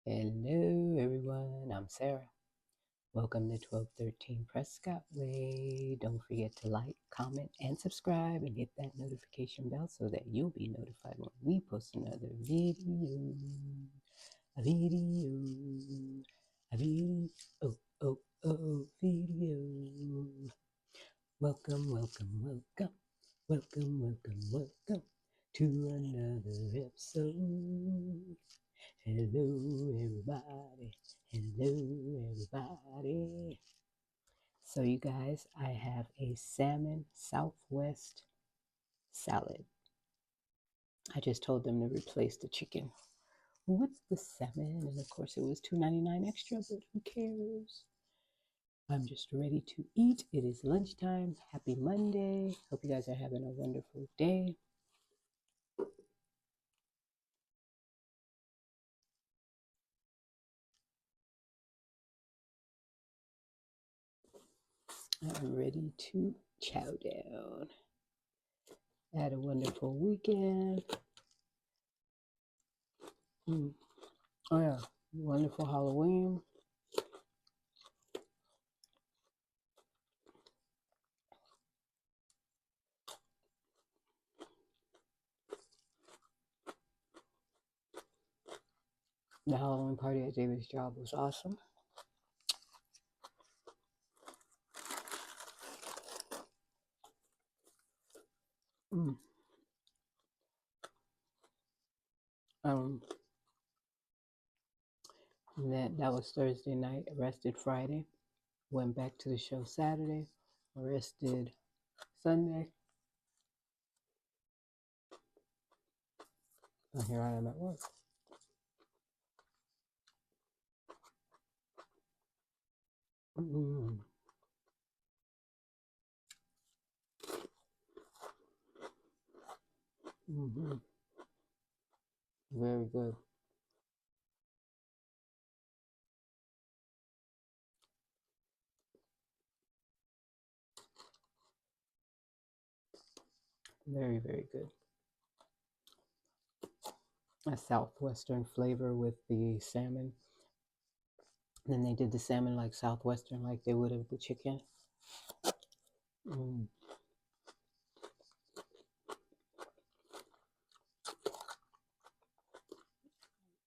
Hello, everyone. I'm Sarah. Welcome to 1213 Prescott Way. Don't forget to like, comment, and subscribe, and hit that notification bell so that you'll be notified when we post another video. A video. A video. Video. Welcome, welcome, welcome. Welcome, welcome, welcome to another episode. Hello, everybody. Hello, everybody. So, you guys, I have a salmon Southwest salad. I just told them to replace the chicken with the salmon, and of course, it was $2.99 extra, but who cares? I'm just ready to eat. It is lunchtime. Happy Monday. Hope you guys are having a wonderful day. I'm ready to chow down. I had a wonderful weekend. Oh yeah, wonderful Halloween. The Halloween party at David's job was awesome. Mm. Um, that was Thursday night. Arrested Friday. Went back to the show Saturday. Arrested Sunday. And here I am at work. Mm-hmm. Mm-hmm. Very good. Very, very good. A southwestern flavor with the salmon. Then they did the salmon like southwestern, like they would have the chicken. Mm.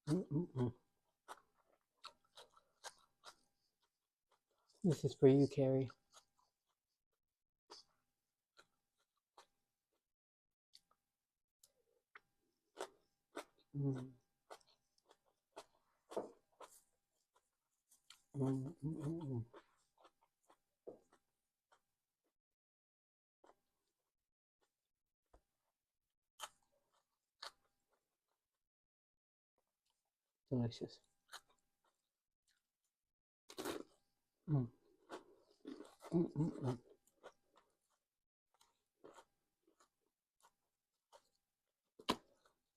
Mm-mm-mm. This is for you, Carrie. Mm. Mm-mm-mm. Delicious. Mm. Mm-mm-mm.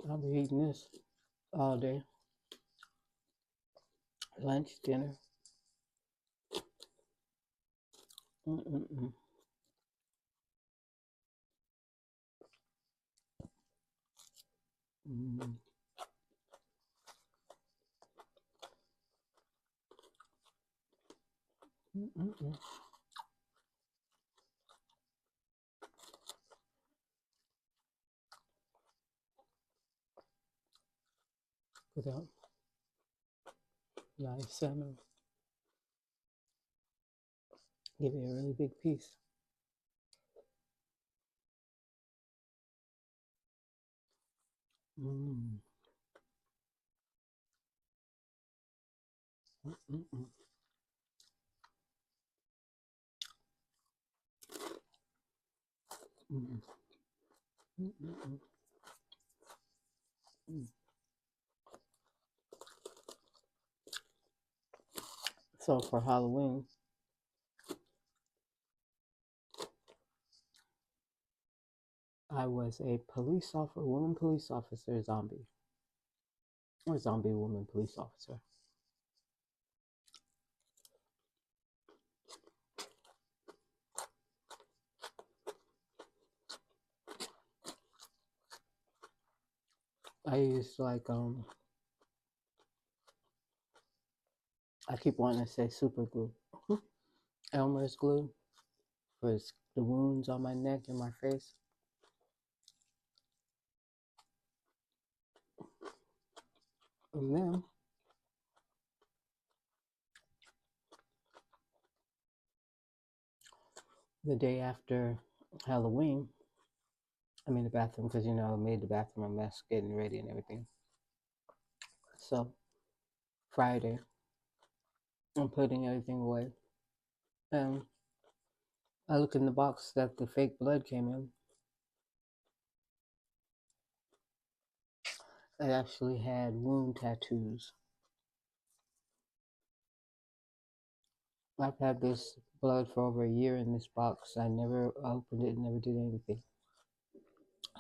I'll be eating this all day. Lunch, dinner. Mm-mm-mm. Mm. Mm-mm-mm. Without nice salmon. Give you a really big piece. Mm. Mm-mm-mm. Mm. Mm-mm-mm. Mm. So for Halloween, I was a woman police officer zombie, or zombie woman police officer. I used like I keep wanting to say super glue. Elmer's glue for the wounds on my neck and my face. And then the day after Halloween, I'm in the bathroom because, you know, I made the bathroom a mess getting ready and everything. So Friday, I'm putting everything away. And I look in the box that the fake blood came in. It actually had wound tattoos. I've had this blood for over a year in this box. I never opened it, never did anything.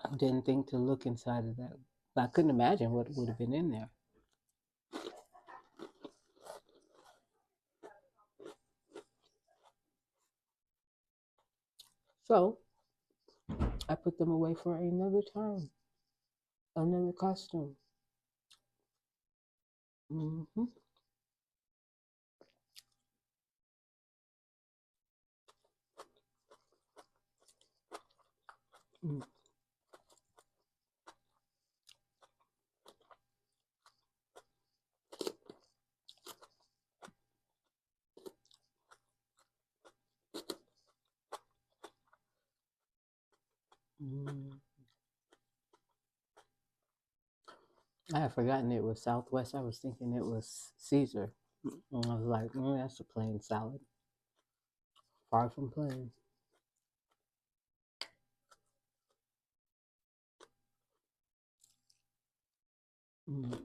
I didn't think to look inside of that. I couldn't imagine what would have been in there. So I put them away for another time, another costume. Mm-hmm. Mm-hmm. I had forgotten it was Southwest. I was thinking it was Caesar. And I was like, that's a plain salad. Far from plain. Mm.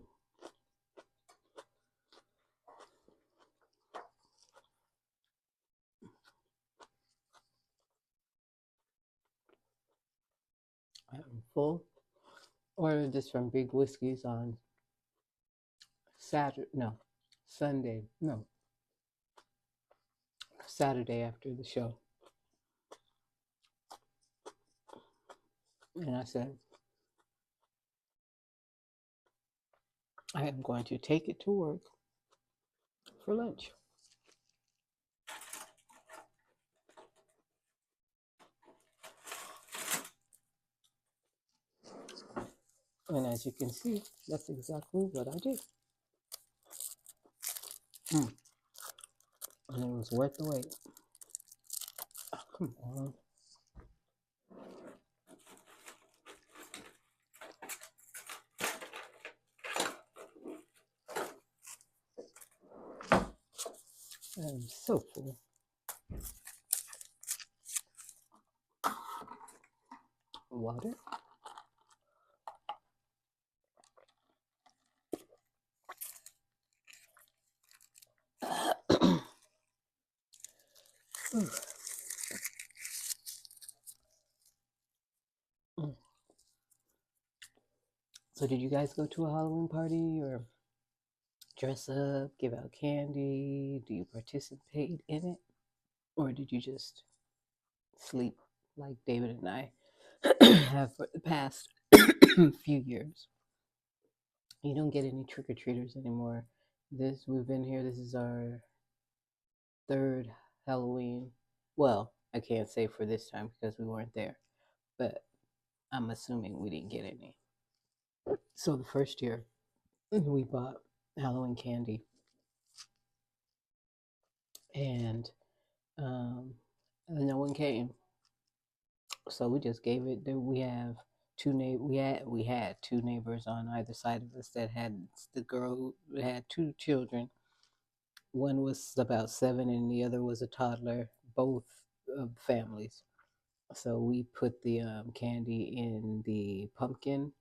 I'm full. Ordered this from Big Whiskey's on Saturday after the show. And I said, I am going to take it to work for lunch. And as you can see, that's exactly what I did. And it was worth the wait. Oh, come on. I'm so full. Water. So did you guys go to a Halloween party or dress up, give out candy? Do you participate in it? Or did you just sleep like David and I have for the past few years? You don't get any trick-or-treaters anymore. We've been here, this is our third Halloween. Well, I can't say for this time because we weren't there, but I'm assuming we didn't get any. So the first year, we bought Halloween candy, and no one came. So we just gave it. We have we had two neighbors on either side of us that had the girl who had two children. One was about 7, and the other was a toddler. Both of families. So we put the candy in the pumpkin,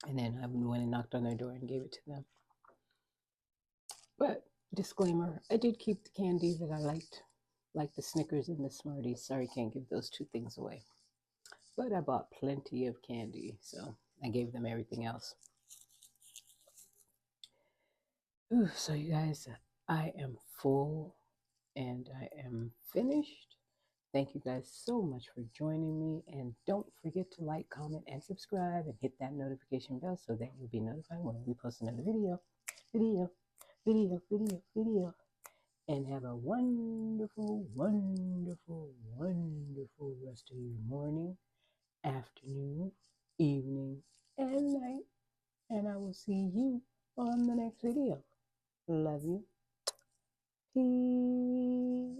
and then I went and knocked on their door and gave it to them. But disclaimer, I did keep the candy that I liked, like the Snickers and the Smarties. Sorry, can't give those two things away. But I bought plenty of candy, so I gave them everything else. Ooh, so you guys, I am full and I am finished. Thank you guys so much for joining me. And don't forget to like, comment, and subscribe and hit that notification bell so that you'll be notified when we post another video. video. And have a wonderful, wonderful, wonderful rest of your morning, afternoon, evening, and night. And I will see you on the next video. Love you. Peace.